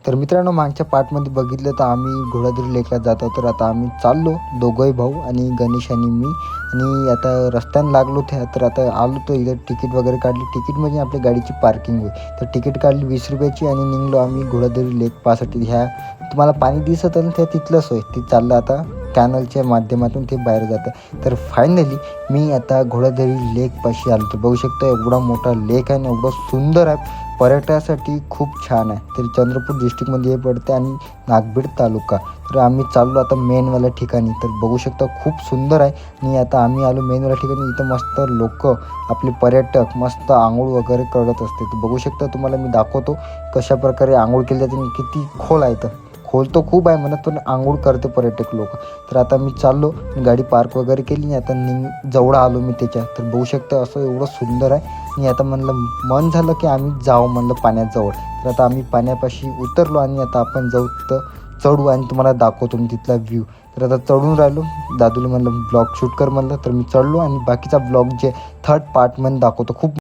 तर मित्रांनो, मागच्या पार्टमध्ये बघितलं तर आम्ही घोडादरी लेकला जातो. तर आता आम्ही चाललो दोघंही भाऊ आणि गणेश आणि मी. आणि आता रस्त्यानं लागलो तर आता आलो तर इथं तिकीट वगैरे काढली. तिकीट म्हणजे आपल्या गाडीची पार्किंग होई. तर तिकीट काढली 20 रुपयाची आणि निघलो आम्ही घोडादरी लेक पाहासाठी. ह्या तुम्हाला पाणी दिसत ना, ते तिथलंच होय. ते चाललं आता कॅनलच्या माध्यमातून ते बाहेर जातं. तर फायनली मी आता घोडादरी लेकपाशी आलो. तर बघू शकता एवढा मोठा लेक आहे आणि एवढं सुंदर आहे. पर्यटनासाठी खूप छान आहे. तर चंद्रपूर डिस्ट्रिक्टमध्ये हे पडते आणि नागभीड तालुका. तर आम्ही चाललो आता मेनवाल्या ठिकाणी. तर बघू शकता खूप सुंदर आहे. आणि आता आम्ही आलो मेनवाल्या ठिकाणी. इथं मस्त लोक आपले पर्यटक मस्त आंघोळ वगैरे करत असते. तर बघू शकता, तुम्हाला मी दाखवतो कशाप्रकारे आंघोळ केली जाते आणि किती खोल आहे. तर खोल तर खूप आहे म्हणत, पण आंघोळ करते पर्यटक लोक. तर आता मी चाललो, गाडी पार्क वगैरे केली. आता जवळ आलो मी त्याच्या. तर बघू शकता असं एवढं सुंदर आहे. आणि आता म्हणलं मन झालं की आम्ही जाऊ म्हणलं पाण्याजवळ. तर आता आम्ही पाण्यापाशी उतरलो आणि आता आपण जाऊ तिथं चढू आणि तुम्हाला दाखवतो मी तिथला व्ह्यू. तर आता चढून राहिलो. दादूला म्हणलं ब्लॉग शूट कर म्हणलं. तर मी चढलो आणि बाकीचा ब्लॉग जे थर्ड पार्टमध्ये दाखवतो. खूप